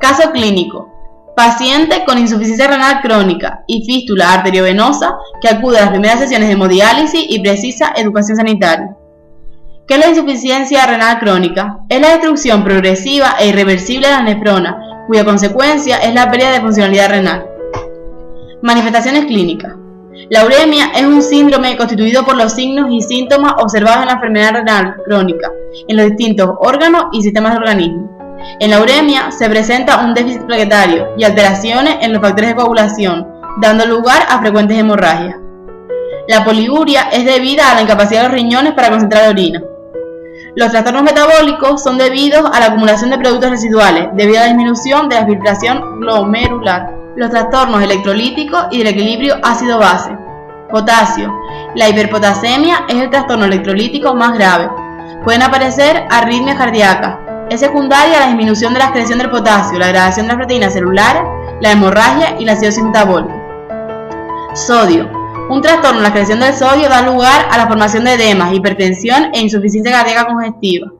Caso clínico. Paciente con insuficiencia renal crónica y fístula arteriovenosa que acude a las primeras sesiones de hemodiálisis y precisa educación sanitaria. ¿Qué es la insuficiencia renal crónica? Es la destrucción progresiva e irreversible de la nefrona, cuya consecuencia es la pérdida de funcionalidad renal. Manifestaciones clínicas. La uremia es un síndrome constituido por los signos y síntomas observados en la enfermedad renal crónica, en los distintos órganos y sistemas del organismo. En la uremia se presenta un déficit plaquetario y alteraciones en los factores de coagulación, dando lugar a frecuentes hemorragias. La poliuria es debida a la incapacidad de los riñones para concentrar la orina. Los trastornos metabólicos son debidos a la acumulación de productos residuales, debido a la disminución de la filtración glomerular. Los trastornos electrolíticos y del equilibrio ácido-base. Potasio. La hiperpotasemia es el trastorno electrolítico más grave. Pueden aparecer arritmias cardíacas. Es secundaria a la disminución de la excreción del potasio, la degradación de las proteínas celulares, la hemorragia y la acidosis metabólica. Sodio. Un trastorno en la excreción del sodio da lugar a la formación de edemas, hipertensión e insuficiencia cardíaca congestiva.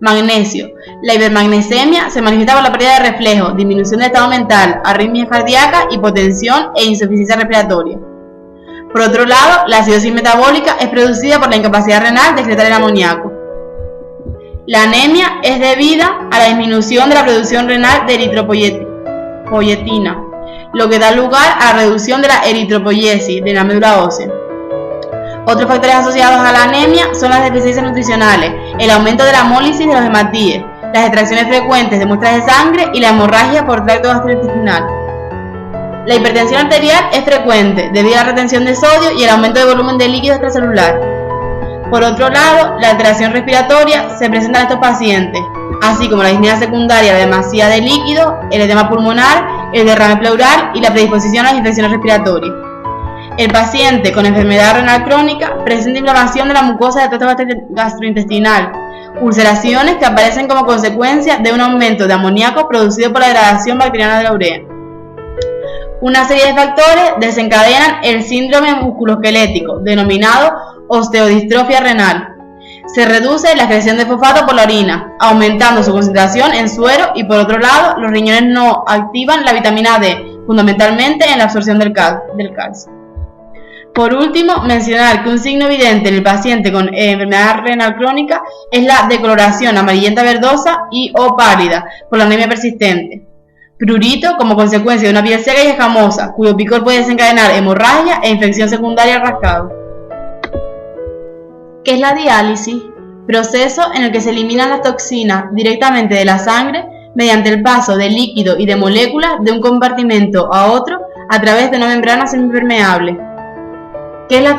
Magnesio. La hipermagnesemia se manifiesta por la pérdida de reflejo, disminución del estado mental, arritmias cardíacas, hipotensión e insuficiencia respiratoria. Por otro lado, la acidosis metabólica es producida por la incapacidad renal de excretar el amoníaco. La anemia es debida a la disminución de la producción renal de eritropoyetina, lo que da lugar a la reducción de la eritropoyesis de la médula ósea. Otros factores asociados a la anemia son las deficiencias nutricionales, el aumento de la hemólisis de los hematíes, las extracciones frecuentes de muestras de sangre y la hemorragia por tracto gastrointestinal. La hipertensión arterial es frecuente debido a la retención de sodio y el aumento de volumen de líquido extracelular. Por otro lado, la alteración respiratoria se presenta en estos pacientes, así como la disnea secundaria de demasía de líquido, el edema pulmonar, el derrame pleural y la predisposición a las infecciones respiratorias. El paciente con enfermedad renal crónica presenta inflamación de la mucosa del tracto gastrointestinal, ulceraciones que aparecen como consecuencia de un aumento de amoníaco producido por la degradación bacteriana de la urea. Una serie de factores desencadenan el síndrome musculoesquelético, denominado osteodistrofia renal. Se reduce la excreción de fosfato por la orina, aumentando su concentración en suero, y por otro lado, los riñones no activan la vitamina D, fundamentalmente en la absorción del calcio. Por último, mencionar que un signo evidente en el paciente con enfermedad renal crónica es la decoloración amarillenta verdosa y o pálida por la anemia persistente. Prurito como consecuencia de una piel seca y escamosa, cuyo picor puede desencadenar hemorragia e infección secundaria al rascado. ¿Qué es la diálisis? Proceso en el que se eliminan las toxinas directamente de la sangre mediante el paso de líquido y de moléculas de un compartimento a otro a través de una membrana semipermeable. ¿Qué es la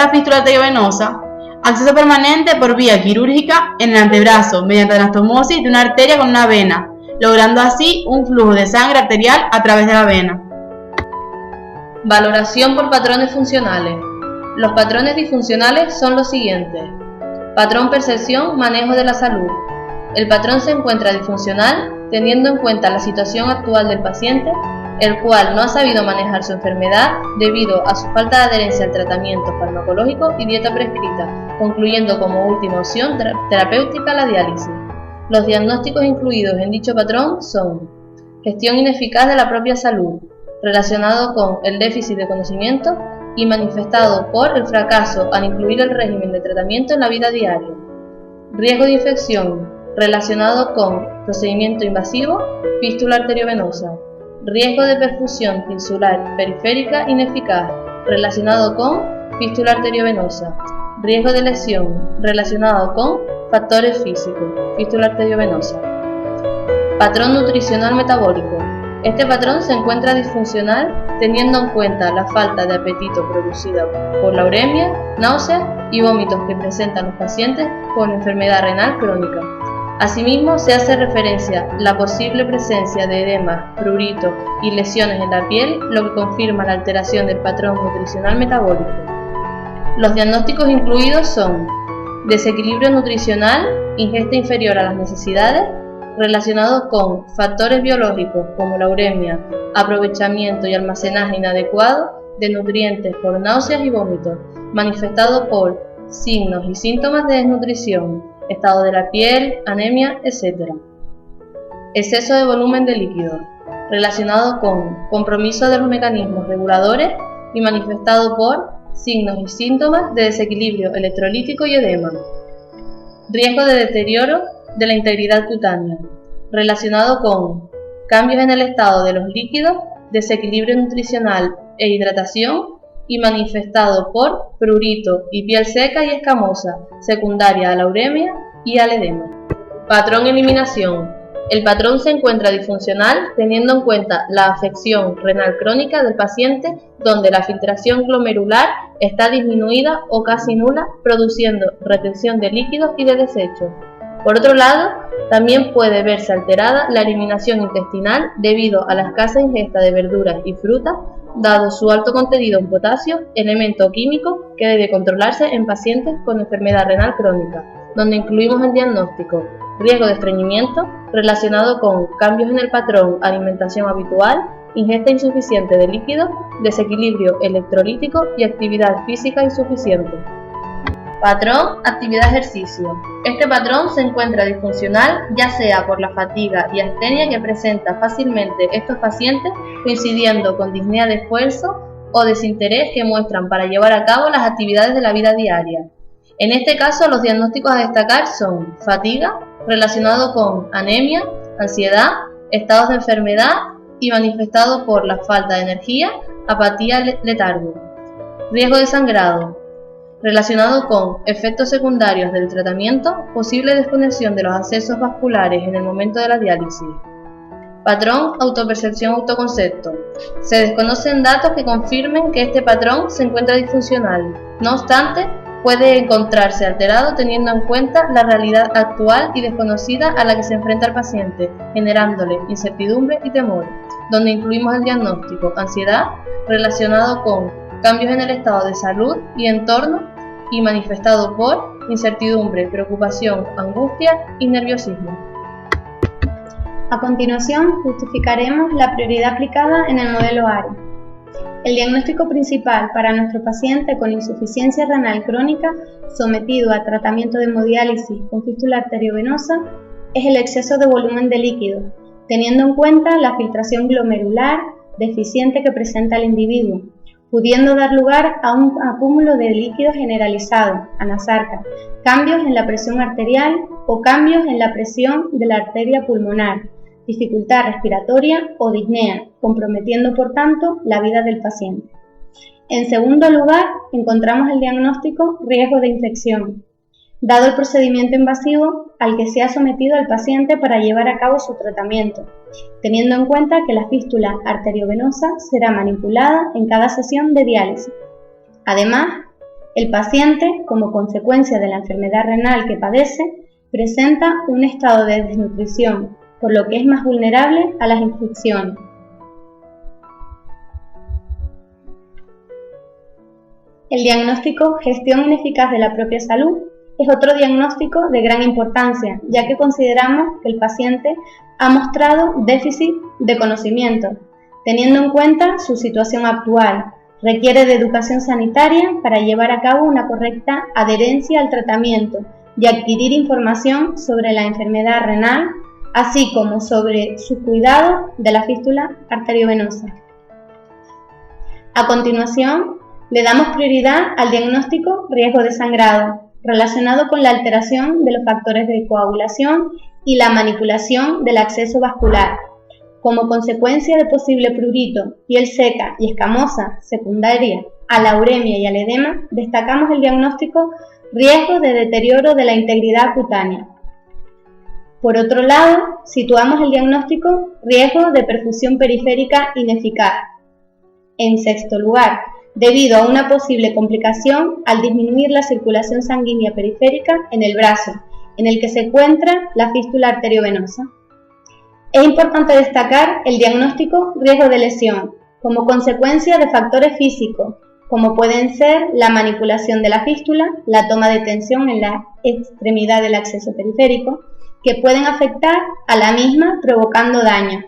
fístula arteriovenosa? Acceso permanente por vía quirúrgica en el antebrazo mediante anastomosis de una arteria con una vena, logrando así un flujo de sangre arterial a través de la vena. Valoración por patrones funcionales. Los patrones disfuncionales son los siguientes. Patrón percepción, manejo de la salud. El patrón se encuentra disfuncional teniendo en cuenta la situación actual del paciente, el cual no ha sabido manejar su enfermedad debido a su falta de adherencia al tratamiento farmacológico y dieta prescrita, concluyendo como última opción terapéutica la diálisis. Los diagnósticos incluidos en dicho patrón son: gestión ineficaz de la propia salud, relacionado con el déficit de conocimiento y manifestado por el fracaso al incluir el régimen de tratamiento en la vida diaria. Riesgo de infección, relacionado con procedimiento invasivo, fístula arteriovenosa. Riesgo de perfusión tisular periférica ineficaz, relacionado con fístula arteriovenosa. Riesgo de lesión, relacionado con factores físicos, fístula arteriovenosa. Patrón nutricional metabólico. Este patrón se encuentra disfuncional teniendo en cuenta la falta de apetito producida por la uremia, náuseas y vómitos que presentan los pacientes con enfermedad renal crónica. Asimismo, se hace referencia a la posible presencia de edema, prurito y lesiones en la piel, lo que confirma la alteración del patrón nutricional metabólico. Los diagnósticos incluidos son: desequilibrio nutricional, ingesta inferior a las necesidades, relacionados con factores biológicos como la uremia, aprovechamiento y almacenaje inadecuado de nutrientes por náuseas y vómitos, manifestado por signos y síntomas de desnutrición, estado de la piel, anemia, etc. exceso de volumen de líquido, relacionado con compromiso de los mecanismos reguladores y manifestado por signos y síntomas de desequilibrio electrolítico y edema. Riesgo de deterioro de la integridad cutánea, relacionado con cambios en el estado de los líquidos, desequilibrio nutricional e hidratación, y manifestado por prurito y piel seca y escamosa, secundaria a la uremia y al edema. Patrón eliminación. El patrón se encuentra disfuncional teniendo en cuenta la afección renal crónica del paciente, donde la filtración glomerular está disminuida o casi nula, produciendo retención de líquidos y de desechos. Por otro lado, también puede verse alterada la eliminación intestinal debido a la escasa ingesta de verduras y frutas, dado su alto contenido en potasio, elemento químico que debe controlarse en pacientes con enfermedad renal crónica, donde incluimos el diagnóstico: riesgo de estreñimiento relacionado con cambios en el patrón alimentación habitual, ingesta insuficiente de líquidos, desequilibrio electrolítico y actividad física insuficiente. Patrón actividad-ejercicio. Este patrón se encuentra disfuncional ya sea por la fatiga y astenia que presenta fácilmente estos pacientes, coincidiendo con disnea de esfuerzo o desinterés que muestran para llevar a cabo las actividades de la vida diaria. En este caso, los diagnósticos a destacar son fatiga, relacionado con anemia, ansiedad, estados de enfermedad y manifestado por la falta de energía, apatía, letargo. Riesgo de sangrado, relacionado con efectos secundarios del tratamiento, posible desconexión de los accesos vasculares en el momento de la diálisis. Patrón autopercepción-autoconcepto. Se desconocen datos que confirmen que este patrón se encuentra disfuncional. No obstante, puede encontrarse alterado teniendo en cuenta la realidad actual y desconocida a la que se enfrenta el paciente, generándole incertidumbre y temor, donde incluimos el diagnóstico ansiedad relacionado con cambios en el estado de salud y entorno y manifestado por incertidumbre, preocupación, angustia y nerviosismo. A continuación, justificaremos la prioridad aplicada en el modelo ARI. El diagnóstico principal para nuestro paciente con insuficiencia renal crónica sometido a tratamiento de hemodiálisis con fístula arteriovenosa es el exceso de volumen de líquido, teniendo en cuenta la filtración glomerular deficiente que presenta el individuo, pudiendo dar lugar a un acúmulo de líquido generalizado, anasarca, cambios en la presión arterial o cambios en la presión de la arteria pulmonar, dificultad respiratoria o disnea, comprometiendo por tanto la vida del paciente. En segundo lugar, encontramos el diagnóstico riesgo de infección, dado el procedimiento invasivo al que se ha sometido al paciente para llevar a cabo su tratamiento, teniendo en cuenta que la fístula arteriovenosa será manipulada en cada sesión de diálisis. Además, el paciente, como consecuencia de la enfermedad renal que padece, presenta un estado de desnutrición, por lo que es más vulnerable a las infecciones. El diagnóstico gestión ineficaz de la propia salud es otro diagnóstico de gran importancia, ya que consideramos que el paciente ha mostrado déficit de conocimiento, teniendo en cuenta su situación actual. Requiere de educación sanitaria para llevar a cabo una correcta adherencia al tratamiento y adquirir información sobre la enfermedad renal, así como sobre su cuidado de la fístula arteriovenosa. A continuación, le damos prioridad al diagnóstico riesgo de sangrado, relacionado con la alteración de los factores de coagulación y la manipulación del acceso vascular. Como consecuencia de posible prurito, piel seca y escamosa secundaria a la uremia y al edema, destacamos el diagnóstico riesgo de deterioro de la integridad cutánea. Por otro lado, situamos el diagnóstico riesgo de perfusión periférica ineficaz. En sexto lugar, debido a una posible complicación al disminuir la circulación sanguínea periférica en el brazo, en el que se encuentra la fístula arteriovenosa. Es importante destacar el diagnóstico riesgo de lesión, como consecuencia de factores físicos, como pueden ser la manipulación de la fístula, la toma de tensión en la extremidad del acceso periférico, que pueden afectar a la misma provocando daño.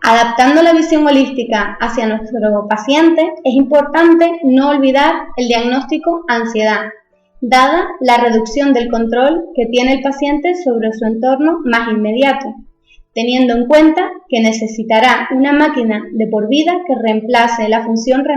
Adaptando la visión holística hacia nuestro paciente, es importante no olvidar el diagnóstico ansiedad, dada la reducción del control que tiene el paciente sobre su entorno más inmediato, teniendo en cuenta que necesitará una máquina de por vida que reemplace la función renal